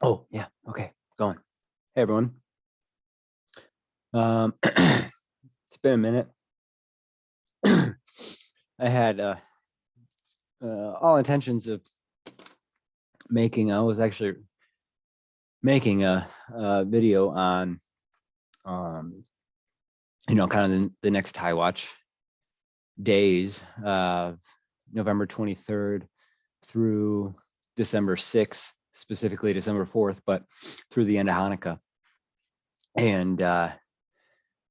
Oh, yeah. Okay, going. Hey, everyone. It's been a minute. I had all intentions of I was actually making a video on, kind of the next High Watch days, November 23rd through December 6th, specifically December 4th, but through the end of Hanukkah. And I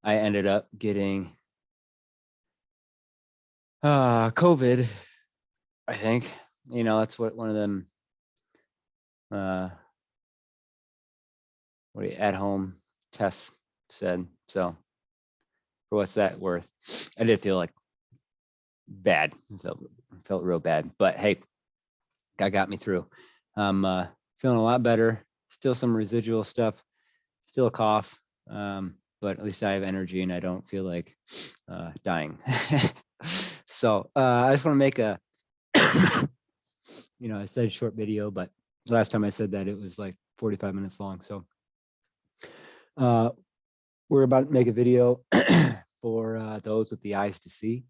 ended up getting COVID, I think. That's what one of them at home tests said. So for what's that worth, I did feel like bad. Felt real bad, but hey, God got me through. I'm feeling a lot better. Still some residual stuff, still a cough, but at least I have energy and I don't feel like dying. So I just want to make a I said short video, but last time I said that it was like 45 minutes long. So we're about to make a video for those with the eyes to see.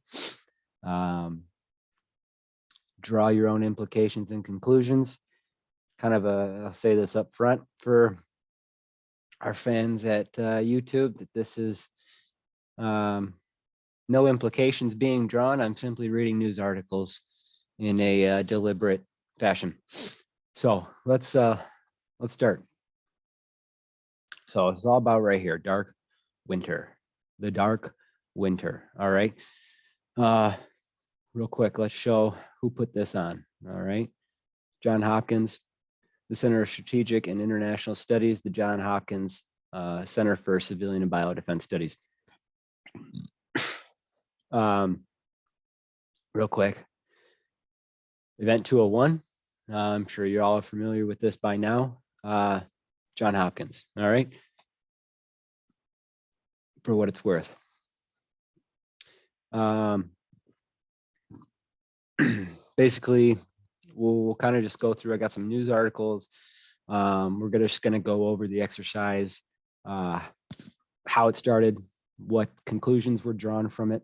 Draw your own implications and conclusions. Kind of I'll say this up front for our fans at YouTube, that this is no implications being drawn. I'm simply reading news articles in a deliberate fashion. So let's start. So it's all about right here, dark winter, the dark winter. All right. Real quick, let's show who put this on. All right. John Hopkins, the Center of Strategic and International Studies, the John Hopkins Center for Civilian and Biodefense Studies. Real quick, Event 201. I'm sure you're all familiar with this by now. John Hopkins, all right? For what it's worth. Basically, we'll kind of just go through. I got some news articles. We're just going to go over the exercise, how it started, what conclusions were drawn from it.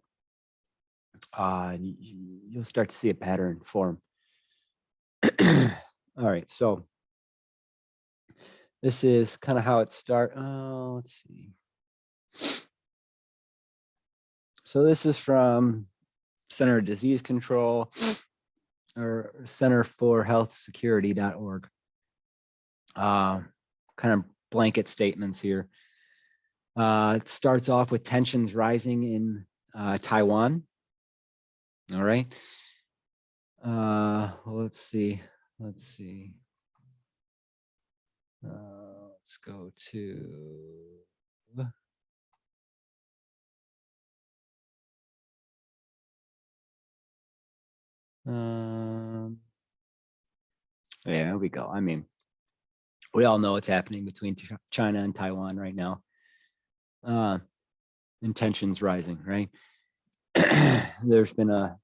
You'll start to see a pattern form. All right, so this is kind of how it started. Let's see. So this is from Center of Disease Control or Center for Health Security.org. Kind of blanket statements here. It starts off with tensions rising in Taiwan. All right. Well, let's see. Let's go to. Yeah, there we go. I mean, we all know what's happening between China and Taiwan right now. And tensions rising, right? There's been a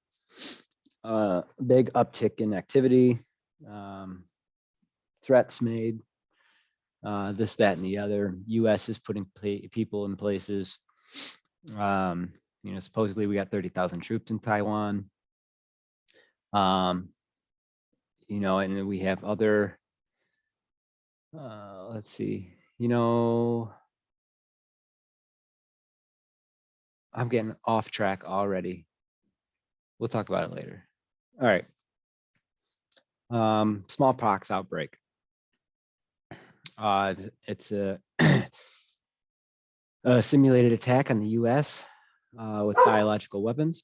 big uptick in activity, threats made, this, that, and the other. U.S. is putting people in places. Supposedly we got 30,000 troops in Taiwan. And then we have other, let's see, I'm getting off track already. We'll talk about it later. All right. Smallpox outbreak. It's a, a simulated attack on the U.S. With biological weapons.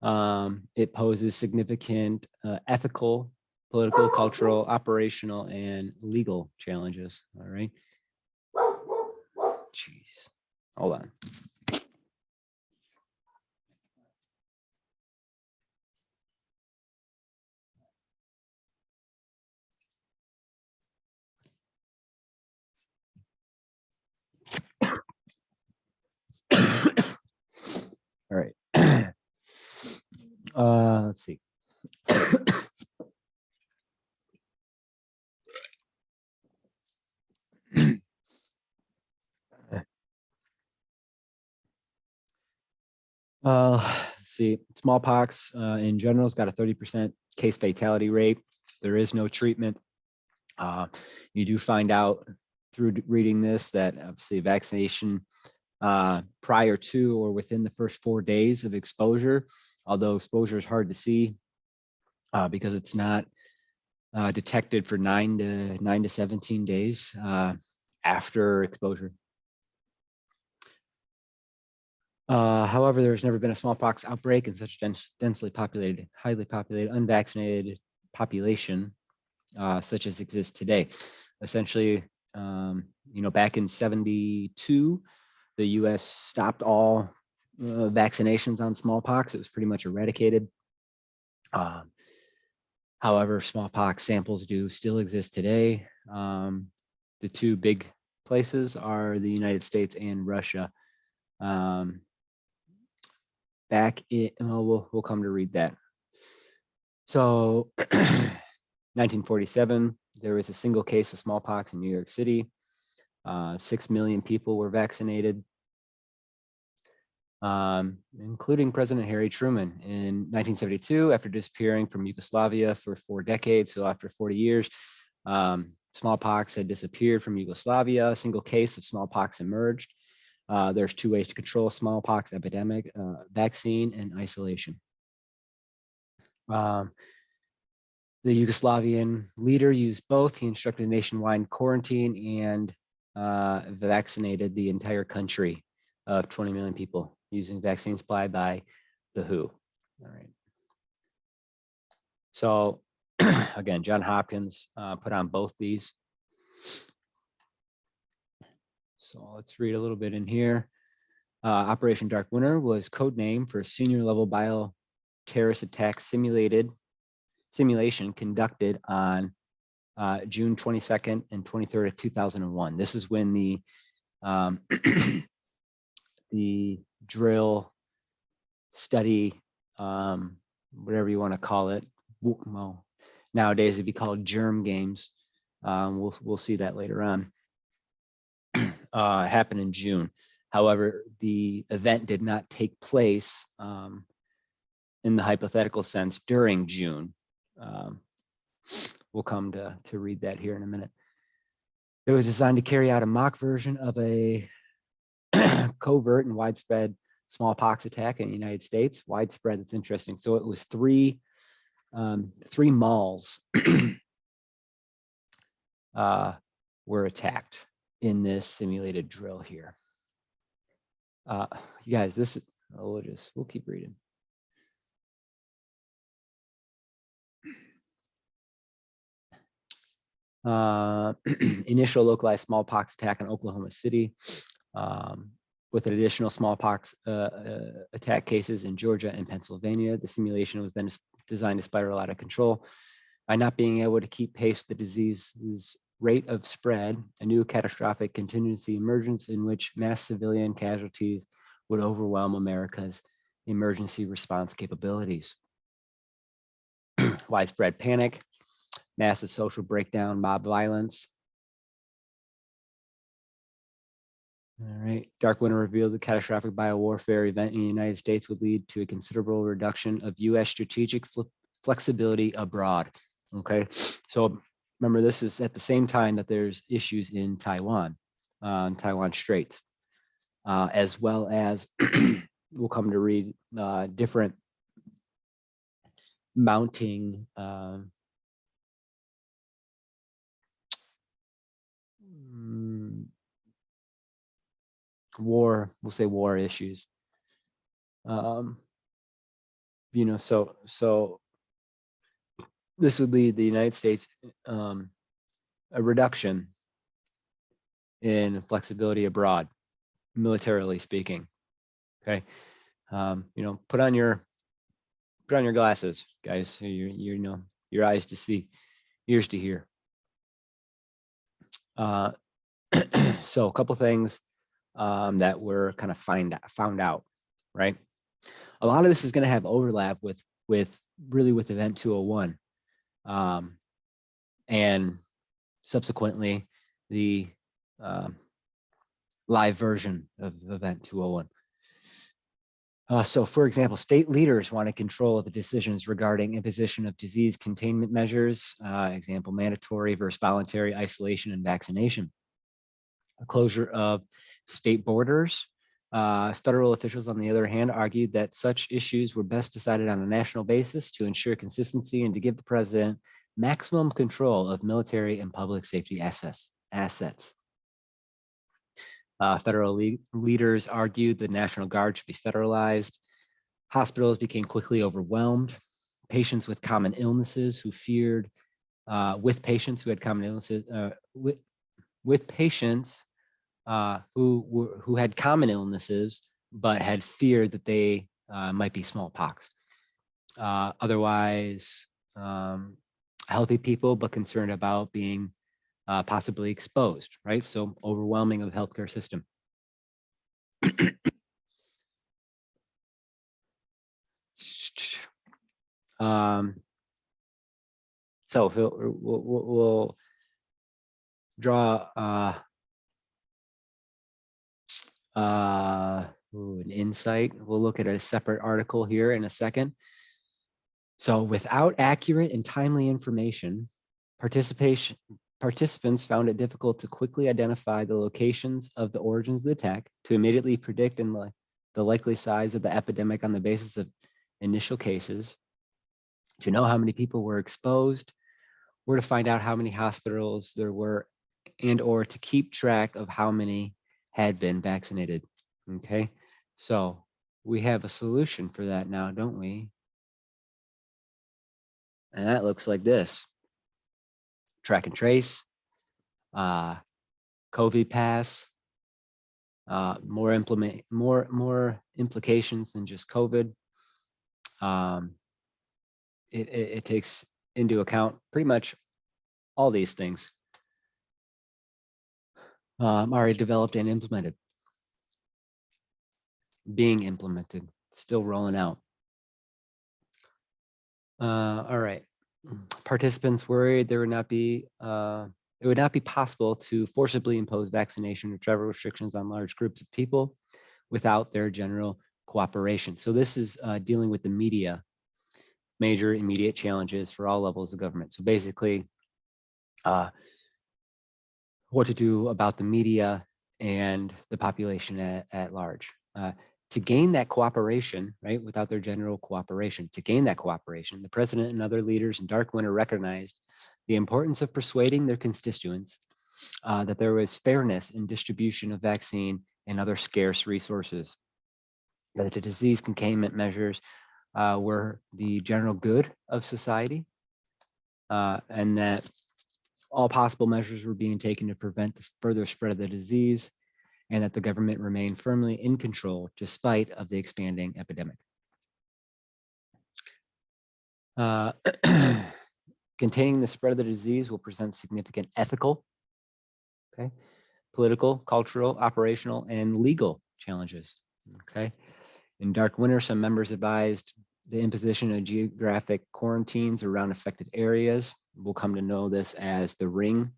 It poses significant ethical, political, cultural, operational, and legal challenges. All right. Jeez. Hold on. Let's see. Let's see. Smallpox in general has got a 30% case fatality rate. There is no treatment. You do find out through reading this that obviously vaccination prior to or within the first 4 days of exposure, although exposure is hard to see because it's not detected for 9 to 17 days after exposure. However, there's never been a smallpox outbreak in such densely populated, highly populated, unvaccinated population such as exists today. Essentially, back in 72, the US stopped all vaccinations on smallpox. It was pretty much eradicated. However, smallpox samples do still exist today. The two big places are the United States and Russia. Back in, we'll come to read that. So 1947, there was a single case of smallpox in New York City. 6 million people were vaccinated, including President Harry Truman. In 1972, after disappearing from Yugoslavia for 4 decades, so after 40 years, smallpox had disappeared from Yugoslavia. A single case of smallpox emerged. There's 2 ways to control smallpox epidemic: vaccine and isolation. The Yugoslavian leader used both. He instructed nationwide quarantine and vaccinated the entire country of 20 million people using vaccine supply by the WHO. All right. So again, John Hopkins put on both these. So let's read a little bit in here. Operation Dark Winter was code name for a senior level bioterrorist attack simulation conducted on June 22nd and 23rd of 2001. This is when the the drill study, whatever you want to call it. Well, nowadays it'd be called germ games. We'll see that later on. Happened in June. However, the event did not take place in the hypothetical sense during June. We'll come to read that here in a minute. It was designed to carry out a mock version of a covert and widespread smallpox attack in the United States. Widespread, it's interesting. So it was three malls were attacked in this simulated drill here. You guys, we'll keep reading. Initial localized smallpox attack in Oklahoma City, with additional smallpox attack cases in Georgia and Pennsylvania. The simulation was then designed to spiral out of control. By not being able to keep pace with the disease's rate of spread, a new catastrophic contingency emergence in which mass civilian casualties would overwhelm America's emergency response capabilities. Widespread panic, massive social breakdown, mob violence. All right. Dark Winter revealed the catastrophic biowarfare event in the United States would lead to a considerable reduction of U.S. strategic flexibility abroad. Okay. So remember, this is at the same time that there's issues in Taiwan, Taiwan Straits, as well as we'll come to read different mounting war issues. So this would lead the United States a reduction in flexibility abroad, militarily speaking. Okay, put on your glasses, guys. Your eyes to see, ears to hear. So a couple things that were kind of found out, right? A lot of this is going to have overlap with with Event 201, and subsequently the live version of Event 201. So, for example, state leaders want to control the decisions regarding imposition of disease containment measures, example, mandatory versus voluntary isolation and vaccination. A closure of state borders. Federal officials, on the other hand, argued that such issues were best decided on a national basis to ensure consistency and to give the president maximum control of military and public safety assets. Federal leaders argued the National Guard should be federalized. Hospitals became quickly overwhelmed. Patients with common illnesses who feared, with patients who had common illnesses, with patients who had common illnesses but had feared that they might be smallpox. Otherwise, healthy people but concerned about being possibly exposed, right? So overwhelming of the healthcare system. So we'll draw an insight. We'll look at a separate article here in a second. So without accurate and timely information, participants found it difficult to quickly identify the locations of the origins of the attack, to immediately predict the likely size of the epidemic on the basis of initial cases, to know how many people were exposed, or to find out how many hospitals there were, and or to keep track of how many had been vaccinated. Okay, so we have a solution for that now, don't we? And that looks like this. Track and trace, COVID pass, more implications than just COVID. It takes into account pretty much all these things already developed and implemented, being implemented, still rolling out. All right. Participants worried there would not be it would not be possible to forcibly impose vaccination or travel restrictions on large groups of people without their general cooperation. So this is dealing with the media, major immediate challenges for all levels of government. So basically, what to do about the media and the population at large. To gain that cooperation, right, without their general cooperation, to gain that cooperation, the president and other leaders in Dark Winter recognized the importance of persuading their constituents that there was fairness in distribution of vaccine and other scarce resources, that the disease containment measures were the general good of society, and that all possible measures were being taken to prevent the further spread of the disease, and that the government remained firmly in control despite of the expanding epidemic. Containing the spread of the disease will present significant ethical, okay, political, cultural, operational, and legal challenges. Okay. In Dark Winter, some members advised the imposition of geographic quarantines around affected areas. We'll come to know this as the ring.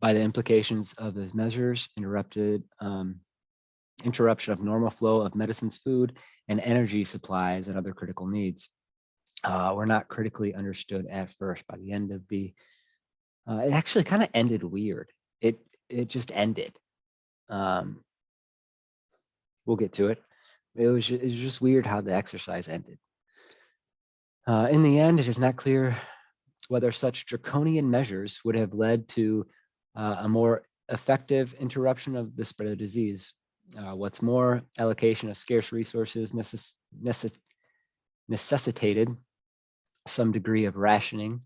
By the implications of those measures, interruption of normal flow of medicines, food, and energy supplies and other critical needs were not critically understood at first. By the end of the, it actually kind of ended weird. It just ended. We'll get to it. It was just weird how the exercise ended. In the end, it is not clear whether such draconian measures would have led to a more effective interruption of the spread of disease. What's more, allocation of scarce resources necessitated some degree of rationing,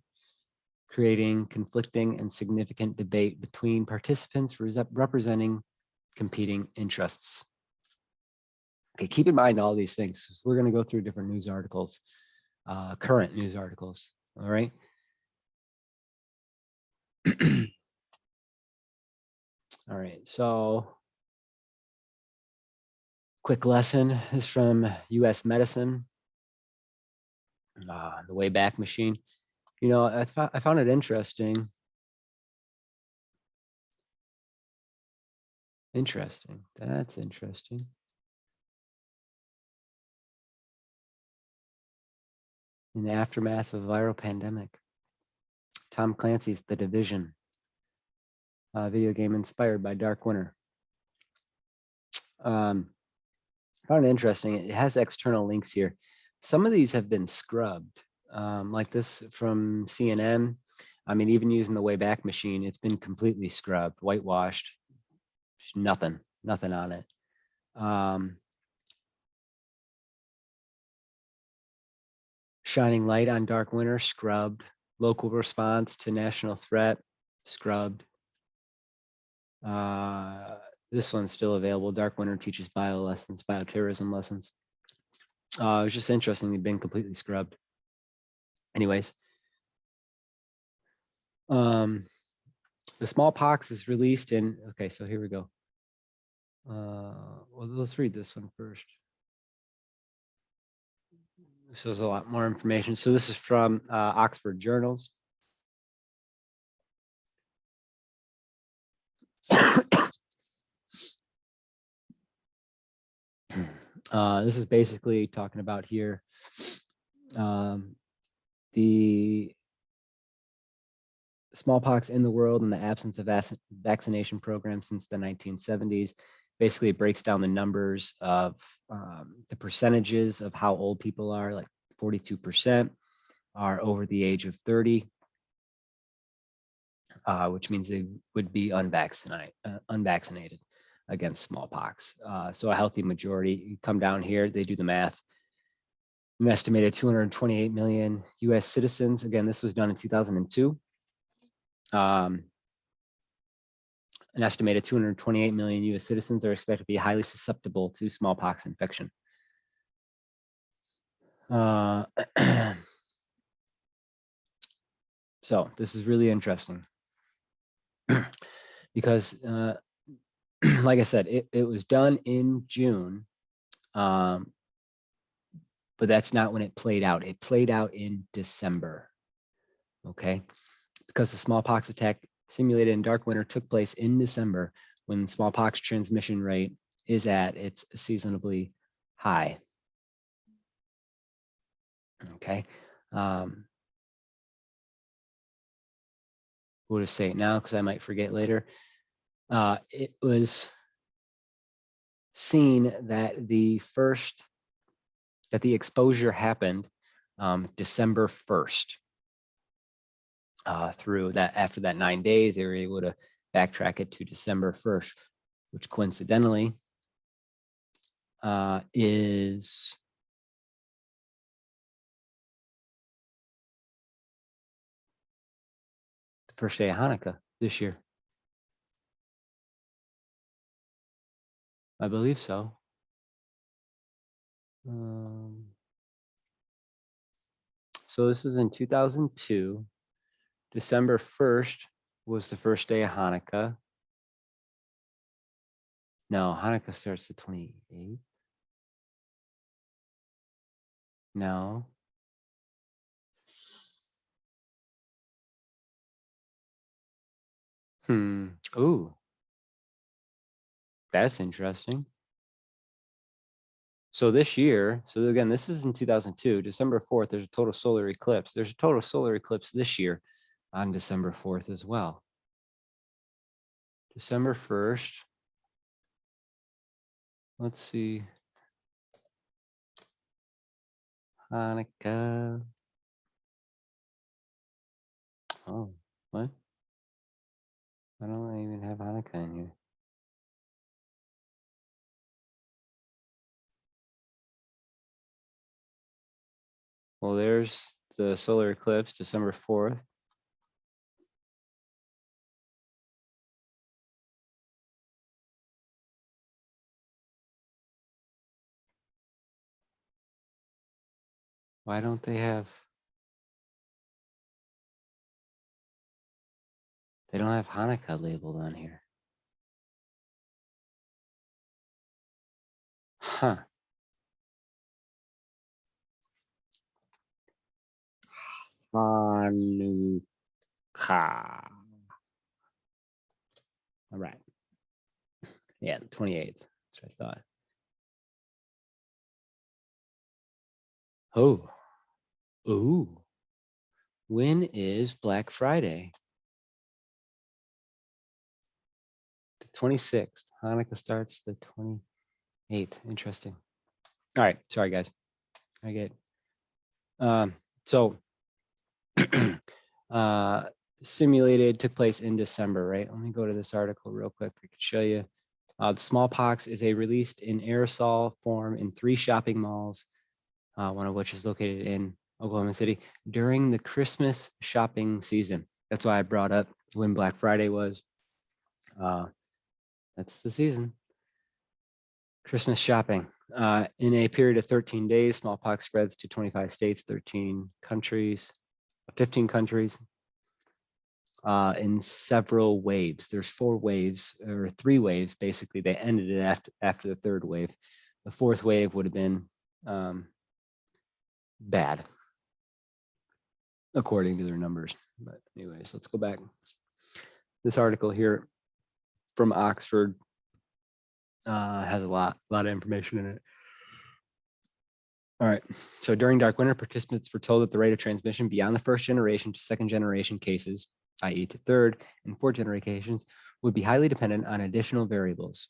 creating conflicting and significant debate between participants representing competing interests. Okay, keep in mind all these things. We're going to go through different news articles, current news articles, all right? All right, so quick lesson is from US Medicine. The Wayback Machine. You know, I found it interesting. Interesting. That's interesting. In the aftermath of a viral pandemic, Tom Clancy's The Division, video game inspired by Dark Winter. Found it interesting. It has external links here. Some of these have been scrubbed, like this from CNN. I mean, even using the Wayback Machine, it's been completely scrubbed, whitewashed. Nothing on it. Shining Light on Dark Winter, scrubbed. Local Response to National Threat, scrubbed. This one's still available. Dark Winter teaches bioterrorism lessons. It was just interesting. They've been completely scrubbed. Anyways, the smallpox is released in, okay, so here we go. Well, let's read this one first. This is a lot more information. So this is from Oxford Journals. This is basically talking about here the smallpox in the world and the absence of vaccination programs since the 1970s. Basically, it breaks down the numbers of the percentages of how old people are, like 42% are over the age of 30, which means they would be unvaccinated against smallpox. So a healthy majority. You come down here, they do the math. An estimated 228 million US citizens. Again, this was done in 2002. An estimated 228 million US citizens are expected to be highly susceptible to smallpox infection. So this is really interesting because like I said, it was done in June, but that's not when it played out. It played out in December, okay? Because the smallpox attack simulated in Dark Winter took place in December when smallpox transmission rate is at its seasonably high, okay? We'll just say it now because I might forget later. It was seen that the exposure happened December 1st. Through that, after that 9 days, they were able to backtrack it to December 1st, which coincidentally is the first day of Hanukkah this year. I believe so. So this is in 2002. December 1st was the first day of Hanukkah. No, Hanukkah starts the 28th. No. Ooh, that's interesting. So this year, so again, this is in 2002, December 4th, there's a total solar eclipse. There's a total solar eclipse this year on December 4th as well. December 1st. Let's see. Hanukkah. Oh, what? I don't even have Hanukkah in here. Well, there's the solar eclipse, December 4th. Why don't they have? They don't have Hanukkah labeled on here. Huh. Hanukkah. All right. Yeah, the 28th. That's what I thought. Oh. Ooh. When is Black Friday? The 26th. Hanukkah starts the 28th. Interesting. All right. Sorry, guys. I get so simulated took place in December, right? Let me go to this article real quick. I could show you. The smallpox is released in aerosol form in 3 shopping malls, one of which is located in Oklahoma City during the Christmas shopping season. That's why I brought up when Black Friday was. That's the season. Christmas shopping. In a period of 13 days, smallpox spreads to 25 states, 15 countries, in several waves. There's 4 waves or 3 waves. Basically, they ended it after the 3rd wave. The 4th wave would have been bad, according to their numbers. But anyways, let's go back. This article here from Oxford has a lot of information in it. All right. So during dark winter, participants were told that the rate of transmission beyond the 1st generation to 2nd generation cases, i.e. to 3rd and 4th generations, would be highly dependent on additional variables.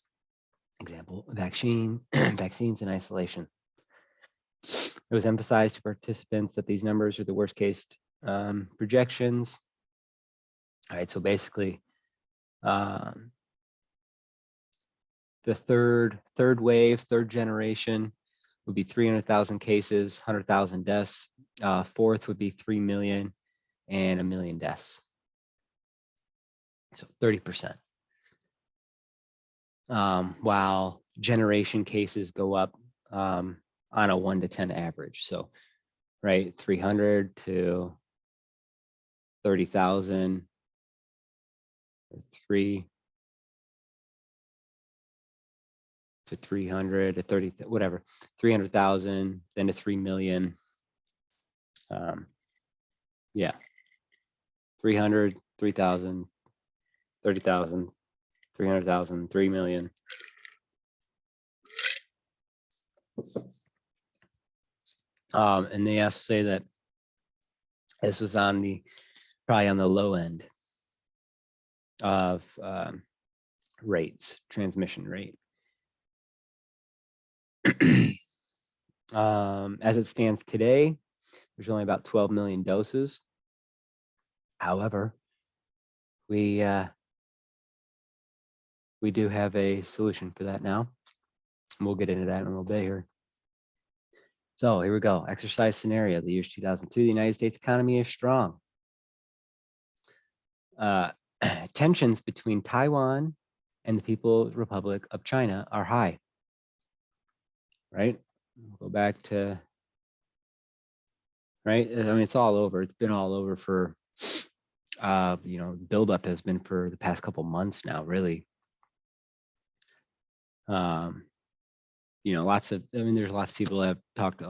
Example, vaccines and isolation. It was emphasized to participants that these numbers are the worst case projections. All right, so basically, the third wave, 3rd generation would be 300,000 cases, 100,000 deaths. 4th would be 3 million and 1 million deaths. So 30%. While generation cases go up on a 1 to 10 average. So, right, 300 to 30,000, 3 to 300 to 30, whatever, 300,000, then to 3 million. Yeah, 300, 3,000, 30,000, 300,000, 3 million. And they have to say that this was on probably on the low end of rates, transmission rate. As it stands today, there's only about 12 million doses. However, we do have a solution for that now. We'll get into that in a little bit here. So here we go. Exercise scenario. The year 2002, the United States economy is strong. Tensions between Taiwan and the People's Republic of China are high. Right? We'll go back to, right? I mean, it's all over. It's been all over for, buildup has been for the past couple months now, really. There's lots of people that have talked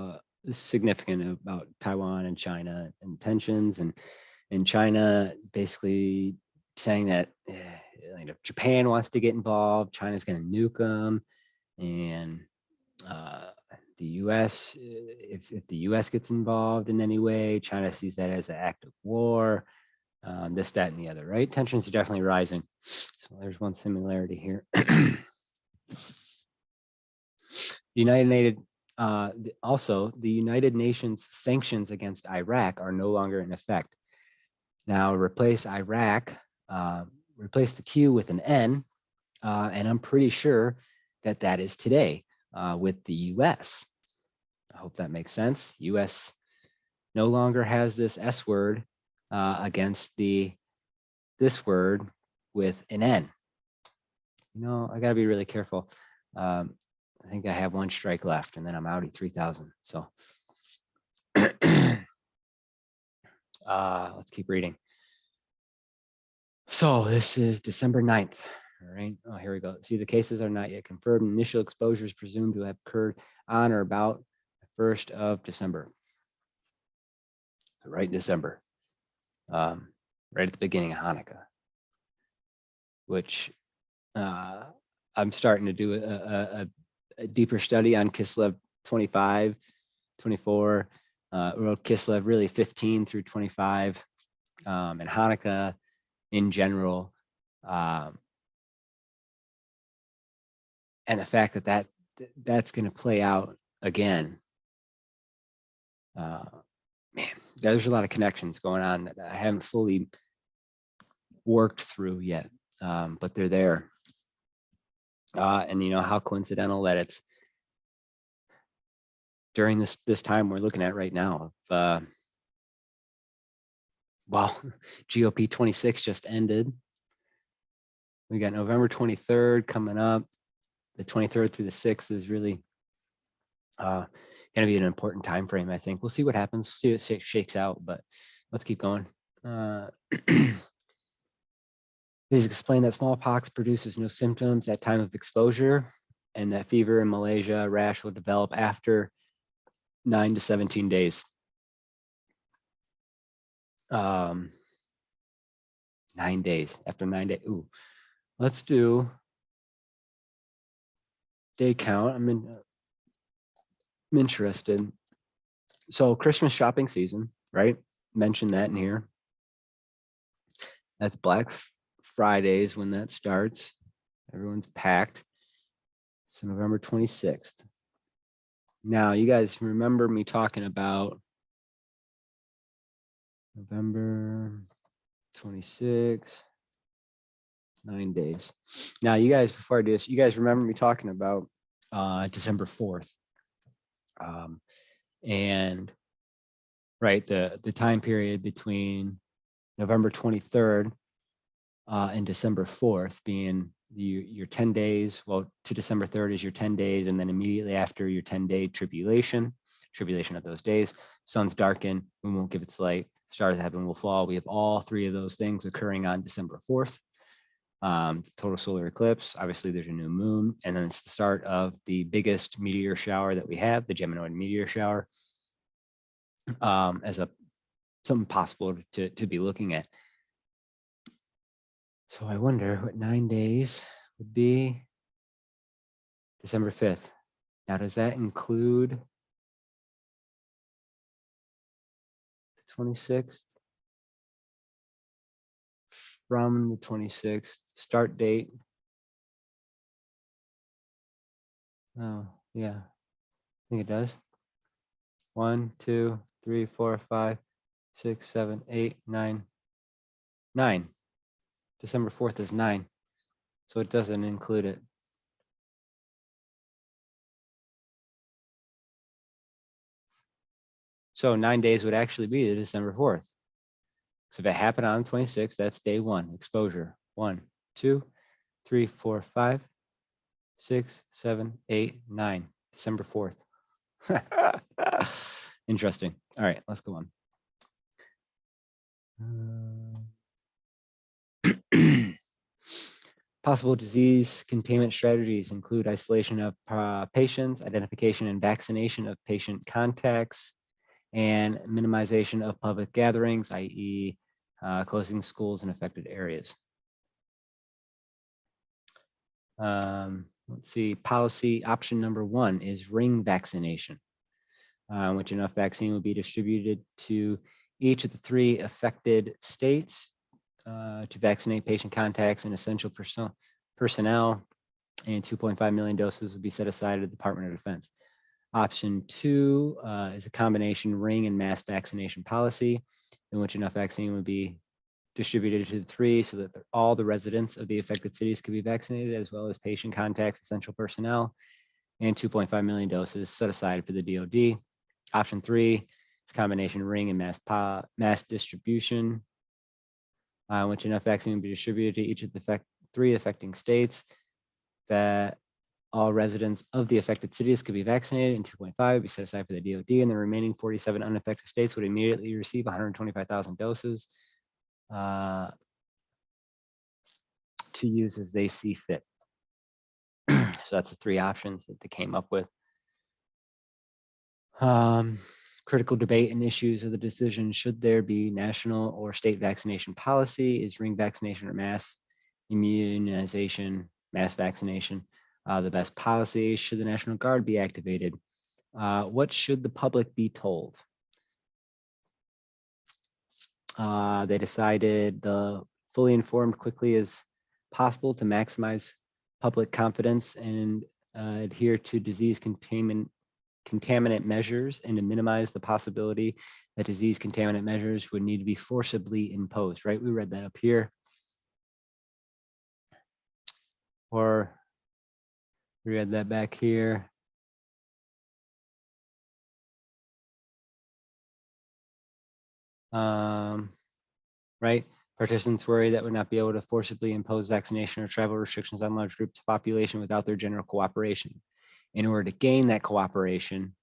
significant about Taiwan and China and tensions, and China basically saying that if Japan wants to get involved, China's going to nuke them, and the U.S. if the U.S. gets involved in any way, China sees that as an act of war. This, that, and the other, right? Tensions are definitely rising. So there's one similarity here. The United Nations sanctions against Iraq are no longer in effect. Now replace Iraq, replace the Q with an N, and I'm pretty sure that is today with the US. I hope that makes sense. US no longer has this S word against this word with an N. I got to be really careful. I think I have 1 strike left, and then I'm outie 3,000. So let's keep reading. So this is December 9th. All right. Oh, here we go. See, the cases are not yet confirmed. Initial exposure is presumed to have occurred on or about the 1st of December. Right, December. right at the beginning of Hanukkah, which I'm starting to do a deeper study on Kislev 25, 24, or Kislev really 15 through 25, and Hanukkah in general. And the fact that that's going to play out again. Man, there's a lot of connections going on that I haven't fully worked through yet, but they're there. And you know how coincidental that it's during this time we're looking at right now. Well, GOP 26 just ended. We got November 23rd coming up. The 23rd through the 6th is really going to be an important time frame. I think we'll see what happens, see what shakes out, but let's keep going. Please explain that smallpox produces no symptoms at time of exposure, and that fever in Malaysia rash will develop after 9 to 17 days. 9 days, after 9 days. Ooh, let's do day count. I'm interested. So Christmas shopping season, right? Mention that in here. That's Black Fridays when that starts. Everyone's packed. So November 26th. Now, you guys remember me talking about November 26th, 9 days. Now, you guys, before I do this, you guys remember me talking about December 4th. And right, the time period between November 23rd and December 4th being your 10 days, well, to December 3rd is your 10 days, and then immediately after your 10-day tribulation of those days, sun's darken, moon won't give its light, stars of heaven will fall. We have all three of those things occurring on December 4th. Total solar eclipse, obviously there's a new moon, and then it's the start of the biggest meteor shower that we have, the Geminoid meteor shower, as something possible to be looking at. So I wonder what 9 days would be. December 5th. Now, does that include the 26th? From the 26th, start date. Oh, yeah, I think it does. 1, 2, 3, 4, 5, 6, 7, 8, 9. 9. December 4th is 9. So it doesn't include it. So 9 days would actually be the December 4th. So if it happened on the 26th, that's day 1, exposure. 1, 2, 3, 4, 5, 6, 7, 8, 9, December 4th. Interesting. All right, let's go on. Possible disease containment strategies include isolation of patients, identification and vaccination of patient contacts, and minimization of public gatherings, i.e. Closing schools in affected areas. Let's see, policy option number 1 is ring vaccination, which enough vaccine will be distributed to each of the 3 affected states to vaccinate patient contacts and essential personnel, and 2.5 million doses will be set aside at the Department of Defense. Option 2 is a combination ring and mass vaccination policy, in which enough vaccine would be distributed to the 3 so that all the residents of the affected cities could be vaccinated, as well as patient contacts, essential personnel, and 2.5 million doses set aside for the DoD. Option 3 is combination ring and mass distribution, which enough vaccine will be distributed to each of the 3 affecting states that all residents of the affected cities could be vaccinated, and 2.5 would be set aside for the DoD, and the remaining 47 unaffected states would immediately receive 125,000 doses to use as they see fit. So that's the 3 options that they came up with. Critical debate and issues of the decision: should there be national or state vaccination policy? Is ring vaccination or mass immunization, mass vaccination, the best policy? Should the National Guard be activated? What should the public be told? They decided the fully informed quickly as possible to maximize public confidence and adhere to disease contaminant measures, and to minimize the possibility that disease contaminant measures would need to be forcibly imposed, right? We read that up here. Or we read that back here. Right? Participants worry that would not be able to forcibly impose vaccination or travel restrictions on large groups of population without their general cooperation. In order to gain that cooperation,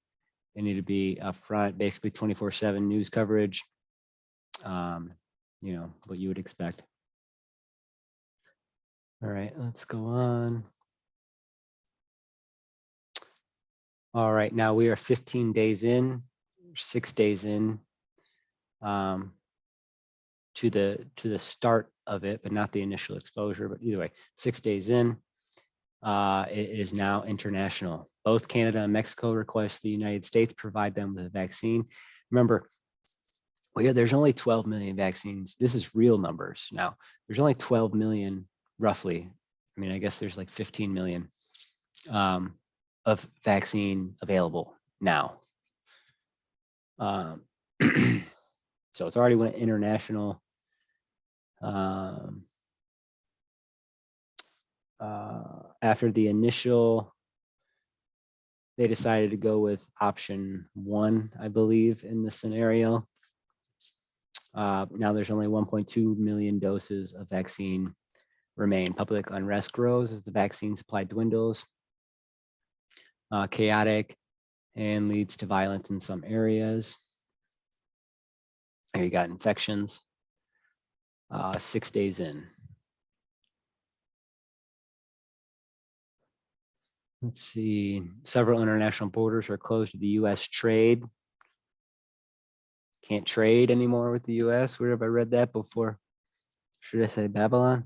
they need to be upfront, basically 24/7 news coverage, you know, what you would expect. All right, let's go on. All right, now we are 15 days in, 6 days in to the start of it, but not the initial exposure. But either way, 6 days in, it is now international. Both Canada and Mexico request the United States provide them with a vaccine. Remember, there's only 12 million vaccines. This is real numbers now. There's only 12 million, roughly. I mean, I guess there's like 15 million of vaccine available now. So it's already went international. After the initial, they decided to go with option 1, I believe, in this scenario. Now there's only 1.2 million doses of vaccine remain. Public unrest grows as the vaccine supply dwindles. Chaotic and leads to violence in some areas. Here you got infections. 6 days in. Let's see. Several international borders are closed to the U.S. trade. Can't trade anymore with the U.S. Where have I read that before? Should I say Babylon?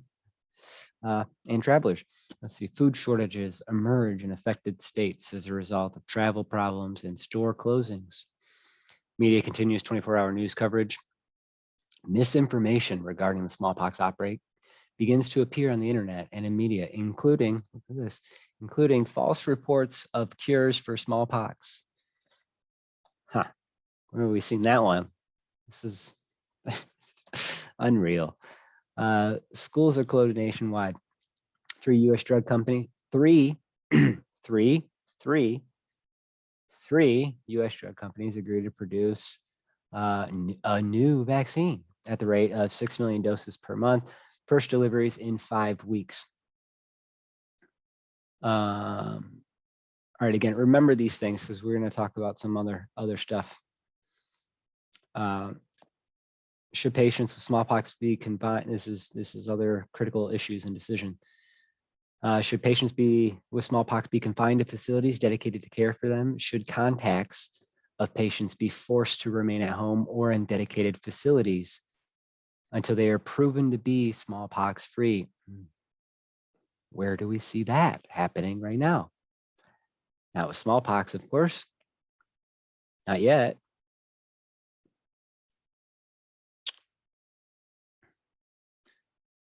And travelers. Let's see. Food shortages emerge in affected states as a result of travel problems and store closings. Media continues 24-hour news coverage. Misinformation regarding the smallpox outbreak begins to appear on the internet and in media, including, look at this, including false reports of cures for smallpox. Huh, where have we seen that one? This is unreal. Schools are closed nationwide. 3 U.S. drug companies, three U.S. drug companies agreed to produce a new vaccine at the rate of 6 million doses per month. First deliveries in 5 weeks. All right, again, remember these things because we're going to talk about some other stuff. Should patients with smallpox be confined? This is other critical issues and decision. Should patients with smallpox be confined to facilities dedicated to care for them? Should contacts of patients be forced to remain at home or in dedicated facilities until they are proven to be smallpox free? Where do we see that happening right now? Not with smallpox, of course. Not yet.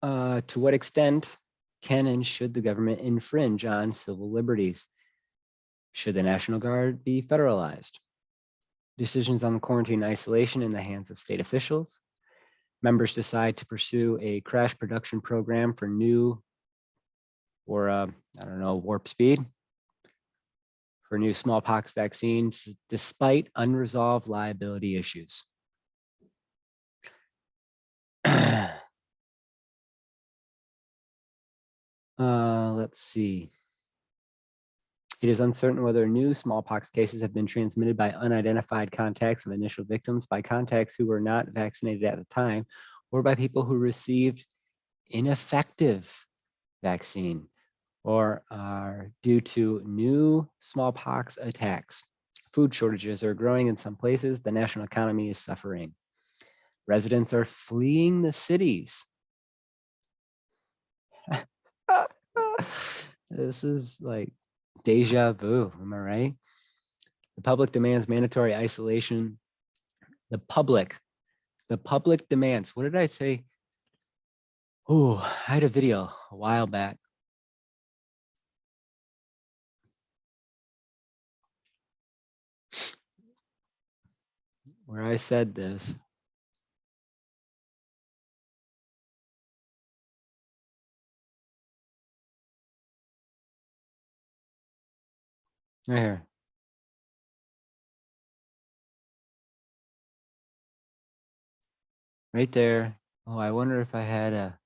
To what extent can and should the government infringe on civil liberties? Should the National Guard be federalized? Decisions on quarantine isolation in the hands of state officials. Members decide to pursue a crash production program for new, or I don't know, warp speed for new smallpox vaccines, despite unresolved liability issues. Let's see. It is uncertain whether new smallpox cases have been transmitted by unidentified contacts of initial victims, by contacts who were not vaccinated at the time, or by people who received ineffective vaccine, or are due to new smallpox attacks. Food shortages are growing in some places. The national economy is suffering. Residents are fleeing the cities. This is like deja vu, am I right? The public demands mandatory isolation. The public demands, what did I say? Oh, I had a video a while back. Where I said this. Right here. Right there. Oh, I wonder if I had a.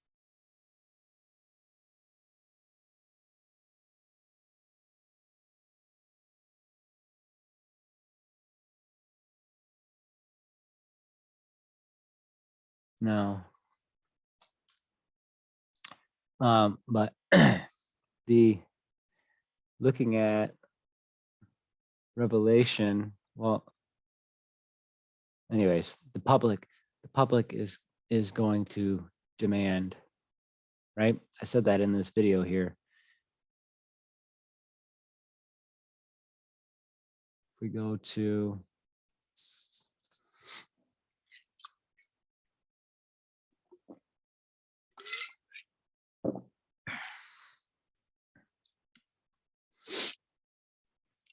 No. But the looking at Revelation, well, anyways, the public is going to demand, right? I said that in this video here. If we go to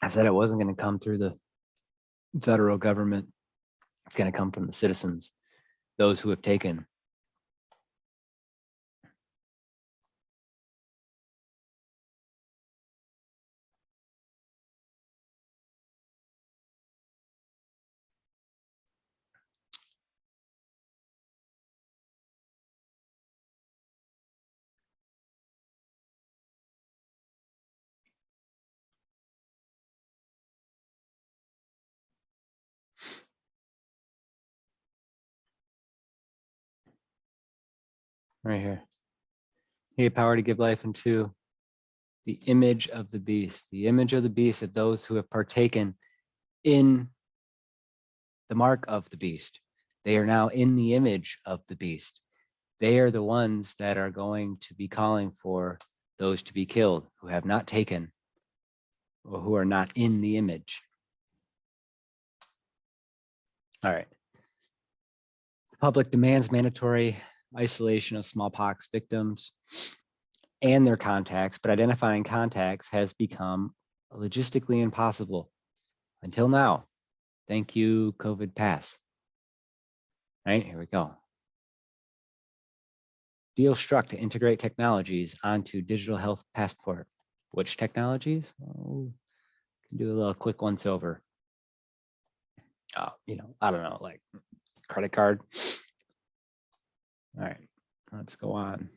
I said it wasn't going to come through the federal government. It's going to come from the citizens, those who have taken. Right here. He had power to give life into the image of the beast, the image of the beast of those who have partaken in the mark of the beast. They are now in the image of the beast. They are the ones that are going to be calling for those to be killed who have not taken or who are not in the image. All right. The public demands mandatory isolation of smallpox victims and their contacts, but identifying contacts has become logistically impossible until now. Thank you, COVID pass. Right, here we go. Deal struck to integrate technologies onto digital health passport. Which technologies? Oh, can do a little quick once over. You know, I don't know, like credit card. All right, let's go on.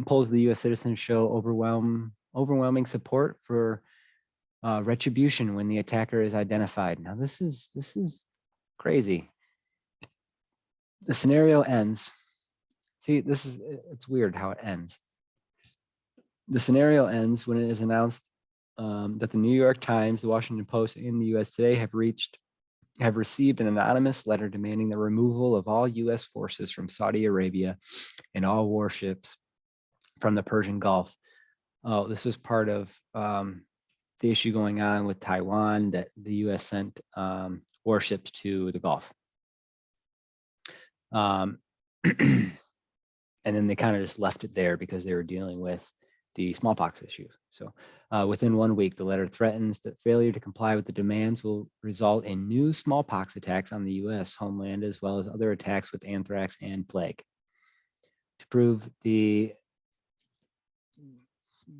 Polls of the U.S. citizens show overwhelming support for retribution when the attacker is identified. Now this is crazy. The scenario ends. See, it's weird how it ends. The scenario ends when it is announced that the New York Times, the Washington Post, and the U.S. Today have received an anonymous letter demanding the removal of all U.S. forces from Saudi Arabia and all warships from the Persian Gulf. Oh, this is part of the issue going on with Taiwan, that the U.S. sent warships to the Gulf. And then they kind of just left it there because they were dealing with the smallpox issue. So within 1 week, the letter threatens that failure to comply with the demands will result in new smallpox attacks on the U.S. homeland, as well as other attacks with anthrax and plague. To prove the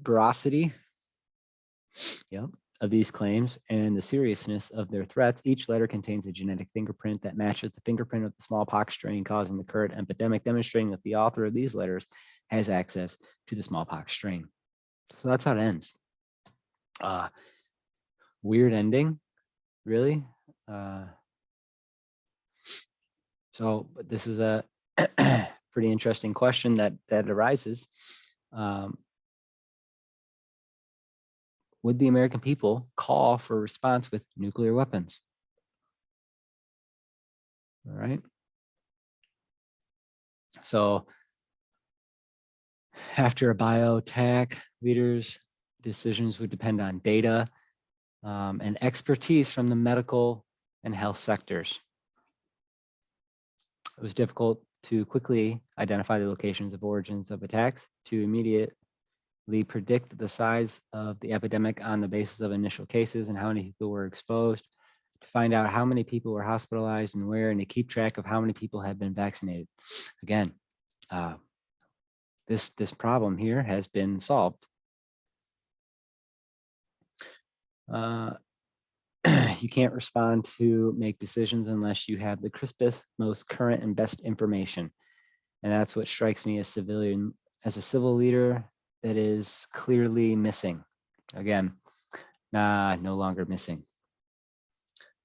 veracity of these claims and the seriousness of their threats, each letter contains a genetic fingerprint that matches the fingerprint of the smallpox strain causing the current epidemic, demonstrating that the author of these letters has access to the smallpox strain. So that's how it ends. Weird ending, really. So this is a pretty interesting question that arises. would the American people call for a response with nuclear weapons? All right. So after a bio attack, leaders' decisions would depend on data and expertise from the medical and health sectors. It was difficult to quickly identify the locations of origins of attacks, to immediately predict the size of the epidemic on the basis of initial cases and how many people were exposed, to find out how many people were hospitalized and where, and to keep track of how many people had been vaccinated. Again, this problem here has been solved. You can't respond to make decisions unless you have the crispest, most current and best information. And that's what strikes me as a civil leader, that is clearly missing. Again, no longer missing.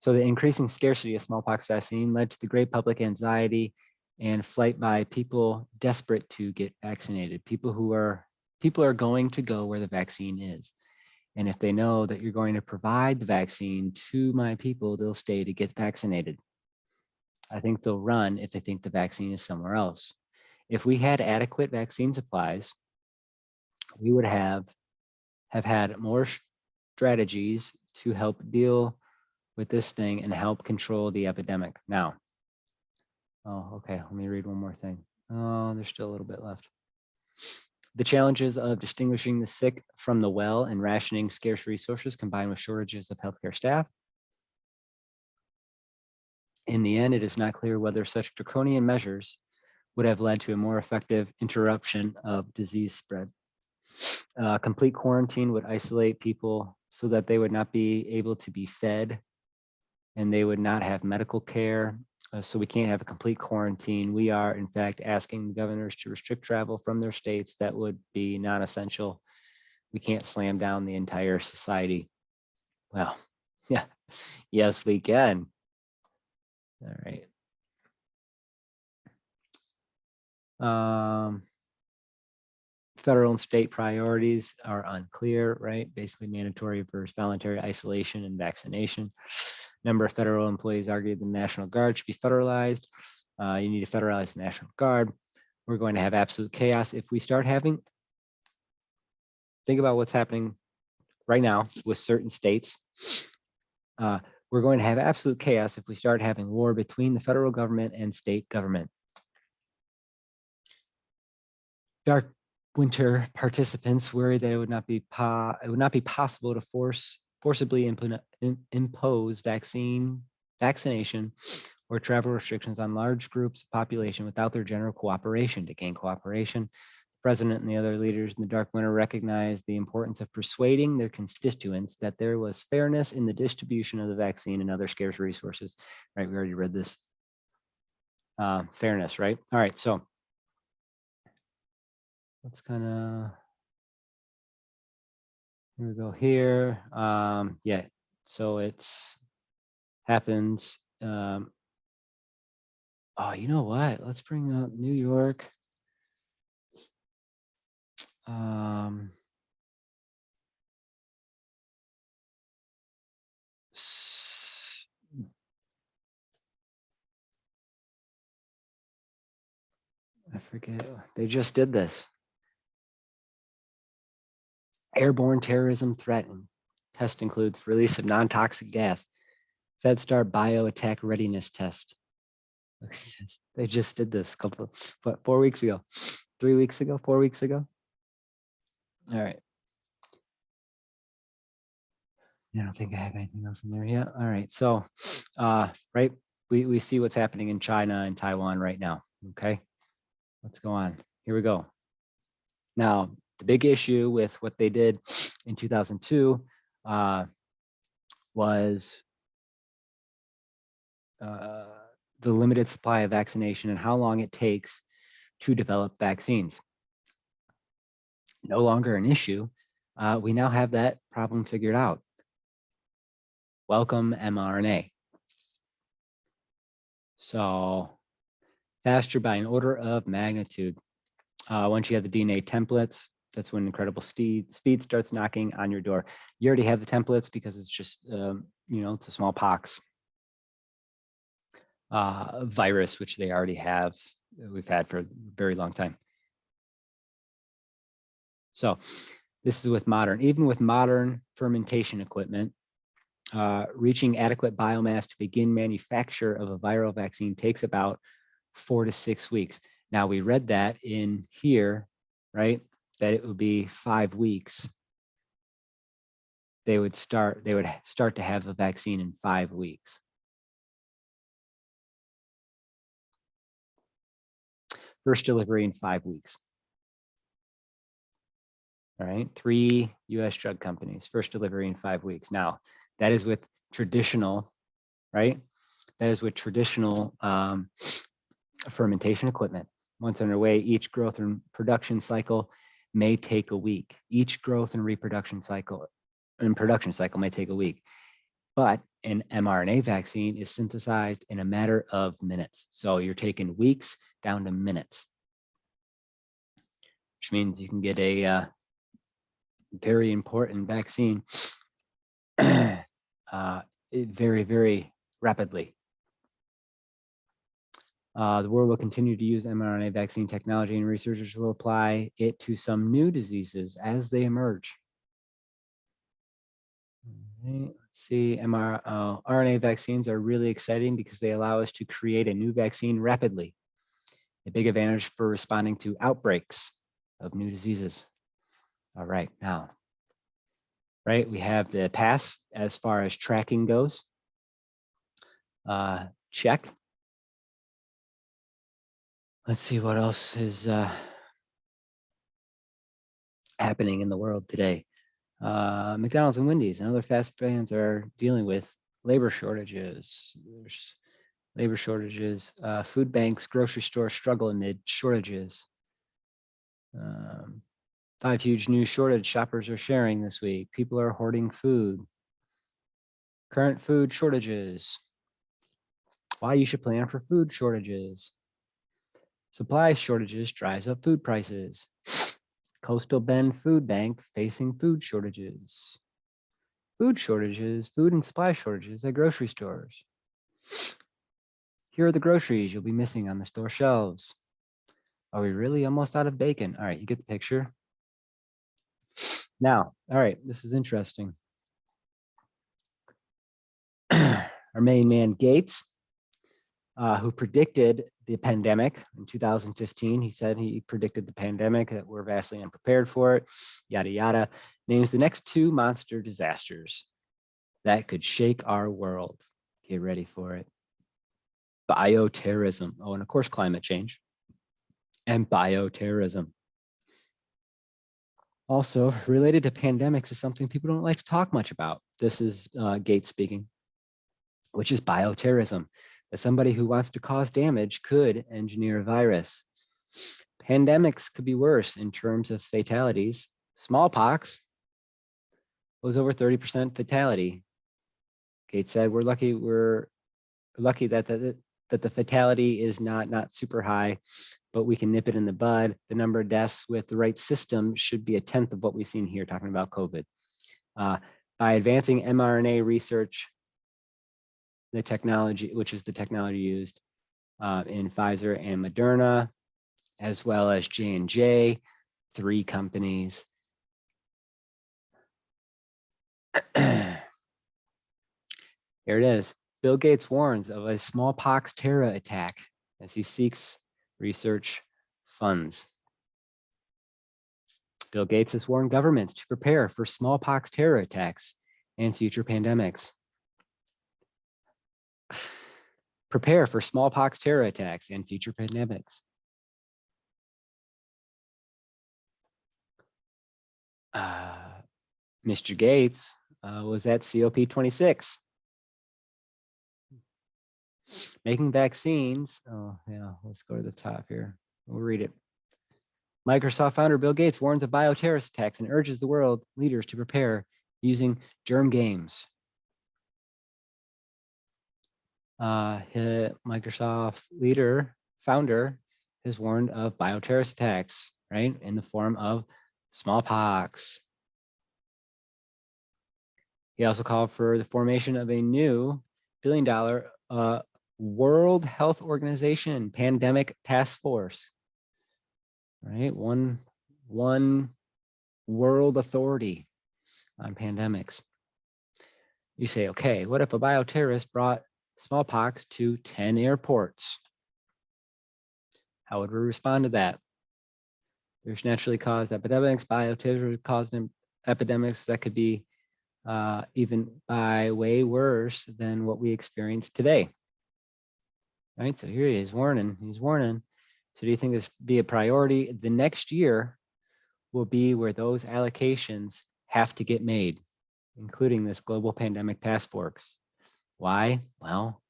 So the increasing scarcity of smallpox vaccine led to the great public anxiety and flight by people desperate to get vaccinated. People are going to go where the vaccine is. And if they know that you're going to provide the vaccine to my people, they'll stay to get vaccinated. I think they'll run if they think the vaccine is somewhere else. If we had adequate vaccine supplies, we would have had more strategies to help deal with this thing and help control the epidemic. Now, okay, let me read one more thing. Oh, there's still a little bit left. The challenges of distinguishing the sick from the well and rationing scarce resources combined with shortages of healthcare staff. In the end, it is not clear whether such draconian measures would have led to a more effective interruption of disease spread. Complete quarantine would isolate people so that they would not be able to be fed and they would not have medical care. So we can't have a complete quarantine. We are, in fact, asking the governors to restrict travel from their states that would be non-essential. We can't slam down the entire society. Well, yeah, yes, we can. All right. Federal and state priorities are unclear, right? Basically mandatory versus voluntary isolation and vaccination. Number of federal employees argued the National Guard should be federalized. You need to federalize the National Guard. We're going to have absolute chaos if we start having, think about what's happening right now with certain states. We're going to have absolute chaos if we start having war between the federal government and state government. Dark winter participants worry that it would not be possible to forcibly impose vaccination or travel restrictions on large groups of population without their general cooperation. To gain cooperation, the president and the other leaders in the dark winter recognized the importance of persuading their constituents that there was fairness in the distribution of the vaccine and other scarce resources. Right, we already read this. Fairness, right? All right, so let's kind of, here we go here. Yeah, so it's happens. Oh, you know what? Let's bring up New York. I forget, they just did this. Airborne terrorism threatened. Test includes release of non-toxic gas. FedStar bio-attack readiness test. They just did this 4 weeks ago, 3 weeks ago, 4 weeks ago. All right. I don't think I have anything else in there yet. All right. So, right, we see what's happening in China and Taiwan right now. Okay. Let's go on. Here we go. Now, the big issue with what they did in 2002 was the limited supply of vaccination and how long it takes to develop vaccines. No longer an issue. We now have that problem figured out. Welcome mRNA. So faster by an order of magnitude. Once you have the DNA templates, That's when incredible speed starts knocking on your door. You already have the templates because it's just, it's a smallpox virus, which they already have. We've had for a very long time. So this is with modern, even with modern fermentation equipment, reaching adequate biomass to begin manufacture of a viral vaccine takes about 4 to 6 weeks. Now we read that in here, right? That it would be 5 weeks. They would start to have a vaccine in 5 weeks. First delivery in 5 weeks. All right, 3 US drug companies, first delivery in 5 weeks. Now, that is with traditional, right? That is with traditional fermentation equipment. Once underway, each growth and production cycle may take a week. Each growth and production cycle may take a week. But an mRNA vaccine is synthesized in a matter of minutes. So you're taking weeks down to minutes, which means you can get a very important vaccine very, very rapidly. The world will continue to use mRNA vaccine technology, and researchers will apply it to some new diseases as they emerge. Okay, let's see, RNA vaccines are really exciting because they allow us to create a new vaccine rapidly. A big advantage for responding to outbreaks of new diseases. All right, now, right, we have the pass as far as tracking goes. Check. Let's see what else is happening in the world today. McDonald's and Wendy's and other fast brands are dealing with labor shortages. There's labor shortages. Food banks, grocery stores struggle amid shortages. 5 huge new shortage shoppers are sharing this week. People are hoarding food. Current food shortages. Why you should plan for food shortages. Supply shortages drives up food prices. Coastal Bend Food Bank facing food shortages. Food shortages, food and supply shortages at grocery stores. Here are the groceries you'll be missing on the store shelves. Are we really almost out of bacon? All right, you get the picture. Now, all right, this is interesting. Our main man Gates, who predicted the pandemic in 2015. He said he predicted the pandemic, that we're vastly unprepared for it, yada, yada. Names the next 2 monster disasters that could shake our world. Get ready for it. Bioterrorism. Oh, and of course, climate change and bioterrorism. Also, related to pandemics is something people don't like to talk much about. This is Gates speaking, which is bioterrorism. That somebody who wants to cause damage could engineer a virus. Pandemics could be worse in terms of fatalities. Smallpox was over 30% fatality. Gates said, we're lucky that the fatality is not super high, but we can nip it in the bud. The number of deaths with the right system should be 1/10 of what we've seen here, talking about COVID. By advancing mRNA research, the technology, which is the technology used in Pfizer and Moderna, as well as J&J, 3 companies. Here it is. Bill Gates warns of a smallpox terror attack as he seeks research funds. Bill Gates has warned governments to prepare for smallpox terror attacks and future pandemics. Prepare for smallpox terror attacks and future pandemics. Mr. Gates was at COP26. Making vaccines. Oh, yeah, let's go to the top here. We'll read it. Microsoft founder Bill Gates warns of bioterrorist attacks and urges the world leaders to prepare using germ games. Microsoft founder has warned of bioterrorist attacks, right, in the form of smallpox. He also called for the formation of a new billion-dollar World Health Organization pandemic task force. Right, one world authority on pandemics. You say, okay, what if a bioterrorist brought smallpox to 10 airports? How would we respond to that? There's naturally caused epidemics, bioterror caused epidemics that could be even by way worse than what we experience today. Right, so here he is warning, he's warning. So do you think this be a priority? The next year will be where those allocations have to get made, including this global pandemic task force. Why? Well,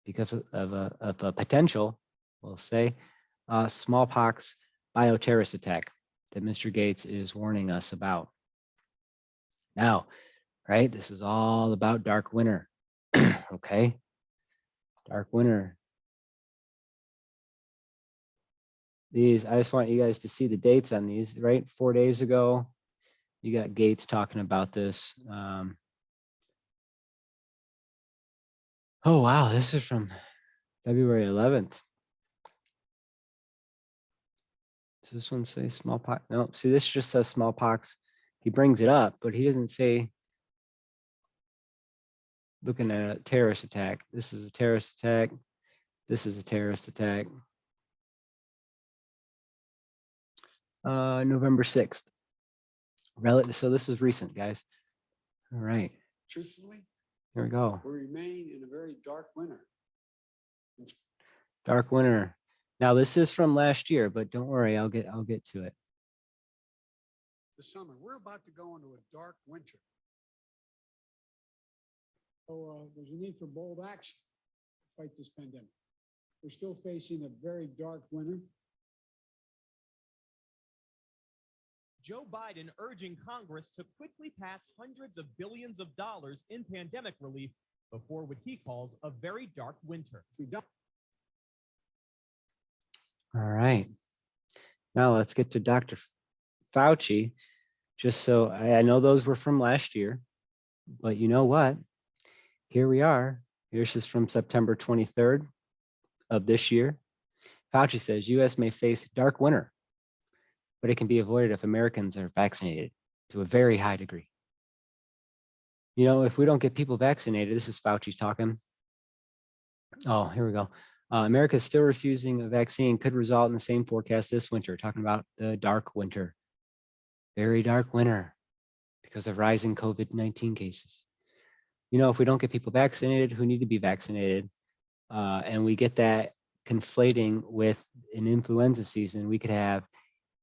because of a potential, we'll say, smallpox bioterrorist attack that Mr. Gates is warning us about. Now, right, this is all about dark winter. Okay, dark winter. These, I just want you guys to see the dates on these, right? 4 days ago, you got Gates talking about this. Oh, wow, this is from February 11th. Does this one say smallpox? No, see, this just says smallpox. He brings it up, but he doesn't say, looking at a terrorist attack. This is a terrorist attack. This is a terrorist attack. November 6th. So this is recent, guys. All right. Truthfully, here we go. we remain in a very dark winter. Dark winter. Now this is from last year, but don't worry, I'll get to it. This summer, we're about to go into a dark winter. So there's a need for bold action to fight this pandemic. We're still facing a very dark winter. Joe Biden urging Congress to quickly pass hundreds of billions of dollars in pandemic relief before what he calls a very dark winter. If we don't. All right. Now let's get to Dr. Fauci. Just so I know those were from last year, but you know what? Here we are. Here's just from September 23rd of this year. Fauci says U.S. may face dark winter, but it can be avoided if Americans are vaccinated to a very high degree. You know, if we don't get people vaccinated, this is Fauci talking. Oh, here we go. America is still refusing a vaccine could result in the same forecast this winter, talking about the dark winter, very dark winter because of rising COVID-19 cases. You know, if we don't get people vaccinated who need to be vaccinated, and we get that conflating with an influenza season, we could have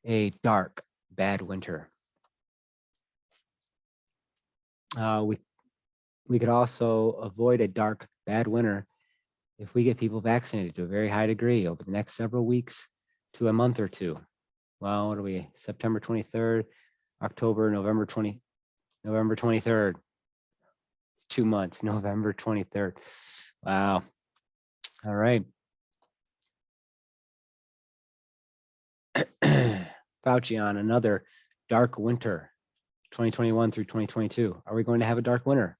a dark, bad winter. We could also avoid a dark, bad winter if we get people vaccinated to a very high degree over the next several weeks to a month or two. Well, what are we? September 23rd, October, November 23rd. It's 2 months, November 23rd. Wow. All right. Fauci on another dark winter, 2021 through 2022. Are we going to have a dark winter?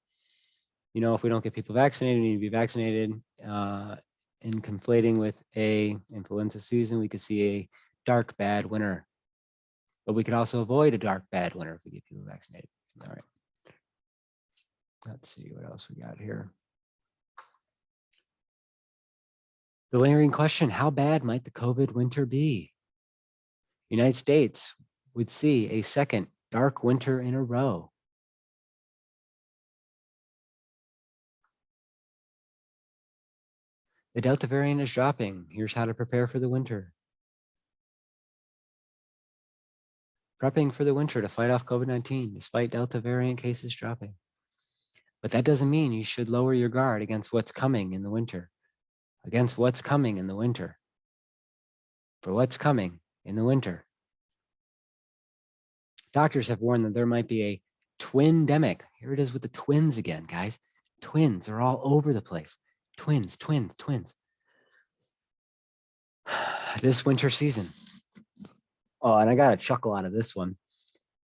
You know, if we don't get people vaccinated, we need to be vaccinated. And conflating with a influenza season, we could see a dark, bad winter. But we could also avoid a dark, bad winter if we get people vaccinated. All right. Let's see what else we got here. The lingering question, how bad might the COVID winter be? United States would see a second dark winter in a row. The Delta variant is dropping. Here's how to prepare for the winter. Prepping for the winter to fight off COVID-19 despite Delta variant cases dropping. But that doesn't mean you should lower your guard against what's coming in the winter. Against what's coming in the winter. For what's coming in the winter. Doctors have warned that there might be a twin-demic. Here it is with the twins again, guys. Twins are all over the place. Twins. This winter season. Oh, and I got a chuckle out of this one.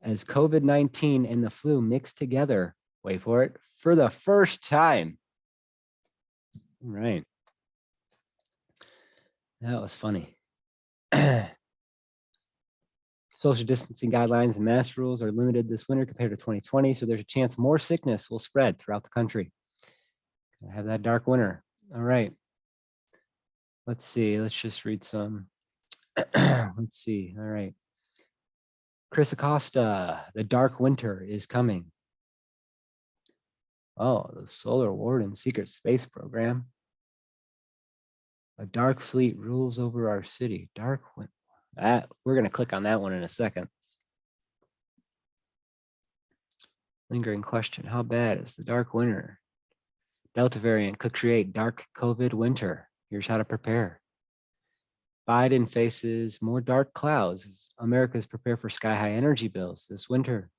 As COVID-19 and the flu mixed together, wait for it, for the first time. All right. That was funny. Social distancing guidelines and mask rules are limited this winter compared to 2020, so there's a chance more sickness will spread throughout the country. I have that dark winter. All right. Let's see. Let's just read some. Let's see. All right. Chris Acosta, the dark winter is coming. Oh, the Solar Warden Secret Space Program. A dark fleet rules over our city. Dark winter. We're going to click on that one in a second. Lingering question. How bad is the dark winter? Delta variant could create dark COVID winter. Here's how to prepare. Biden faces more dark clouds as Americans prepare for sky-high energy bills this winter.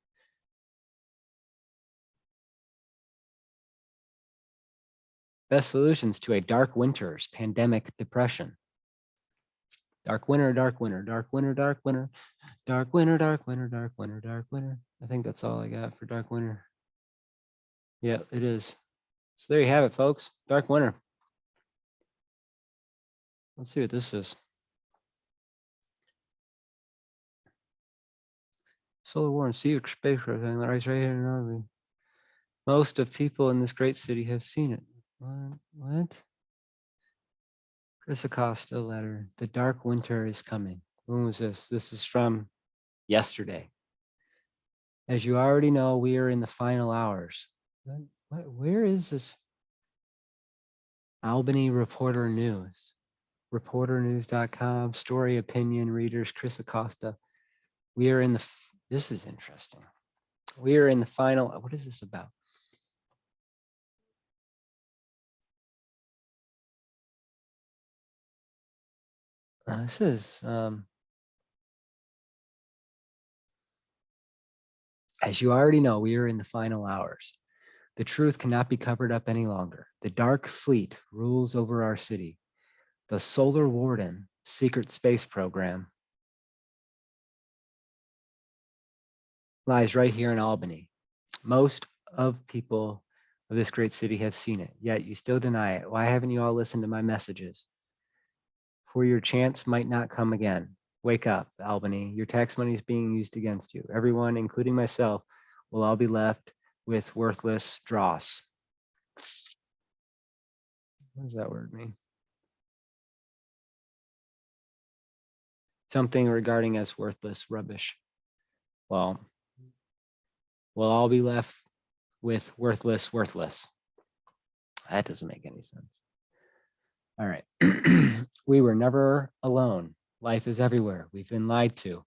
Best solutions to a dark winter's pandemic depression. Dark winter, dark winter, dark winter, dark winter, dark winter, dark winter, dark winter, dark winter. I think that's all I got for dark winter. Yeah, it is. So there you have it, folks. Dark winter. Let's see what this is. Solar war and secret space program right here in Norway. Most of people in this great city have seen it. What? Chris Acosta letter. The dark winter is coming. When was this? This is from yesterday. As you already know, we are in the final hours. Where is this? Albany Reporter News. Reporternews.com, story opinion readers, Chris Acosta. We are in the, this is interesting. We are in the final, what is this about? This is, as you already know, we are in the final hours. The truth cannot be covered up any longer. The dark fleet rules over our city. The Solar Warden secret space program lies right here in Albany. Most of people of this great city have seen it, yet you still deny it. Why haven't you all listened to my messages? For your chance might not come again. Wake up, Albany. Your tax money is being used against you. Everyone, including myself, will all be left with worthless dross. What does that word mean? Something regarding as worthless rubbish. Well, we'll all be left with worthless. That doesn't make any sense. All right. We were never alone. Life is everywhere. We've been lied to.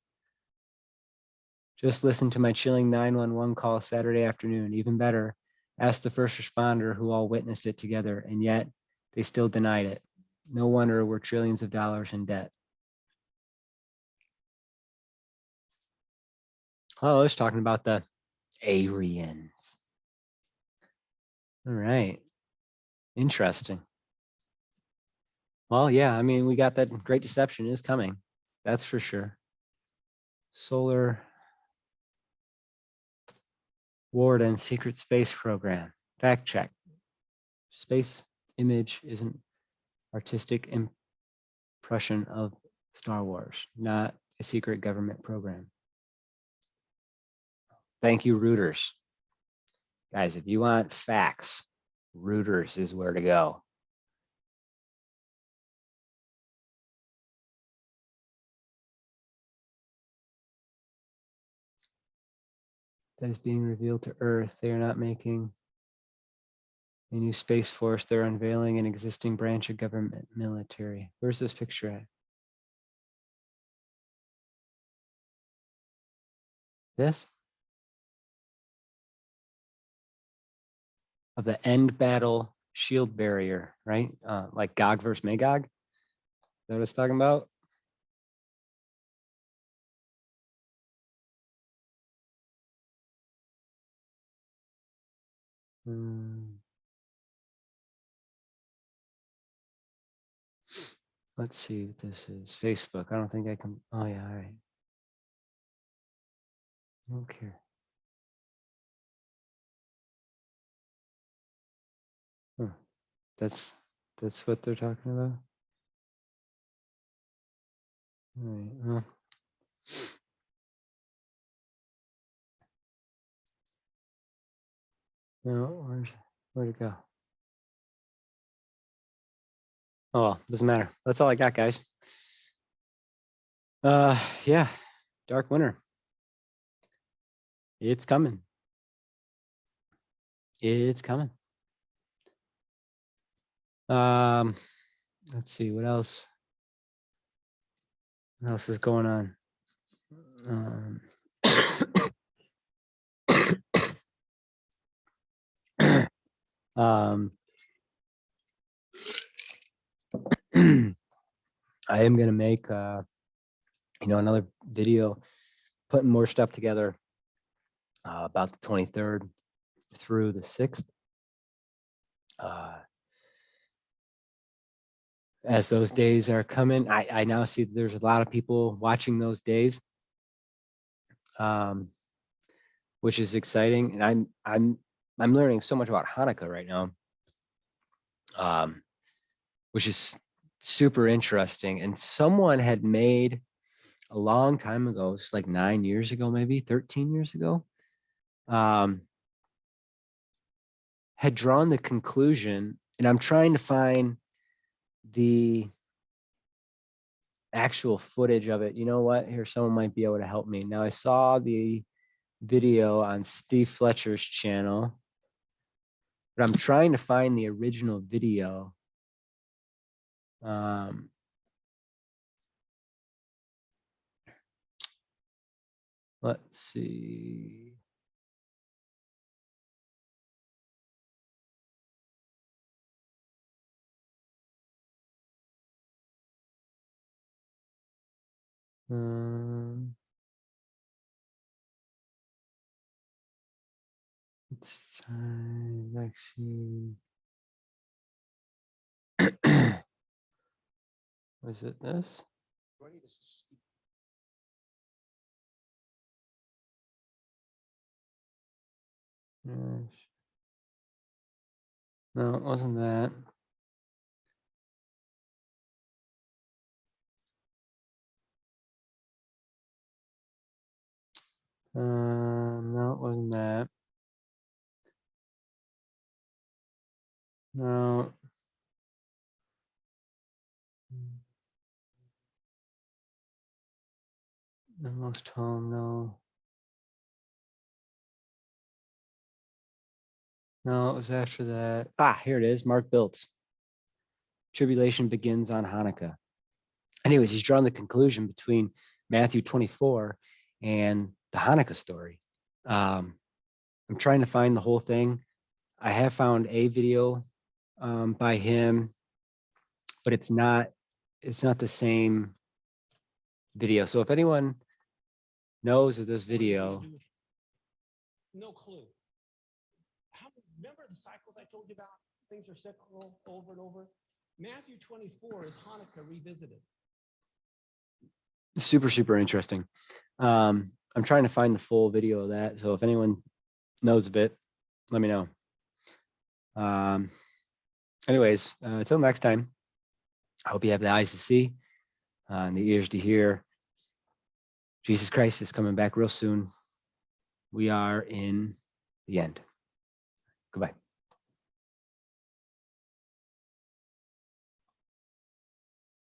Just listen to my chilling 911 call Saturday afternoon. Even better, ask the first responder who all witnessed it together, and yet they still denied it. No wonder we're trillions of dollars in debt. Oh, it's talking about the Aryans. All right. Interesting. Well, yeah, I mean, we got that great deception is coming. That's for sure. Solar Warden secret space program. Fact check. Space image is an artistic impression of Star Wars, not a secret government program. Thank you, Reuters. Guys, if you want facts, Reuters is where to go. That is being revealed to Earth. They are not making a new space force. They're unveiling an existing branch of government military. Where's this picture at? This? Of the end battle shield barrier, right? Like Gog versus Magog. Is that what it's talking about? Let's see what this is. Facebook. I don't think I can. Oh, yeah. All right. Okay. Huh. That's what they're talking about. All right. Well. No, where'd it go? Oh, well, doesn't matter. That's all I got, guys. Yeah, dark winter. It's coming. It's coming. Let's see what else. What else is going on? Um, I am gonna make another video, putting more stuff together about the 23rd through the 6th. As those days are coming, I now see that there's a lot of people watching those days, which is exciting, and I'm learning so much about Hanukkah right now, which is super interesting. And someone had made a long time ago, it's like 9 years ago, maybe 13 years ago, had drawn the conclusion, and I'm trying to find the actual footage of it. You know what? Here, someone might be able to help me. Now, I saw the video on Steve Fletcher's channel, but I'm trying to find the original video. Let's see. It's time vaccine. Was it this? Yes. No, it wasn't that. No, it wasn't that. No. The most home, no. No, it was after that. Ah, here it is. Mark BILTZ. Tribulation begins on Hanukkah. Anyways, he's drawn the conclusion between Matthew 24 and the Hanukkah story. I'm trying to find the whole thing. I have found a video by him, but it's not the same video. So if anyone knows of this video, No clue. Remember the cycles I told you about? Things are cyclical over and over. Matthew 24 is Hanukkah revisited. super interesting. I'm trying to find the full video of that. So if anyone knows of it, let me know. Anyways, until next time, I hope you have the eyes to see and the ears to hear. Jesus Christ is coming back real soon. We are in the end. Goodbye.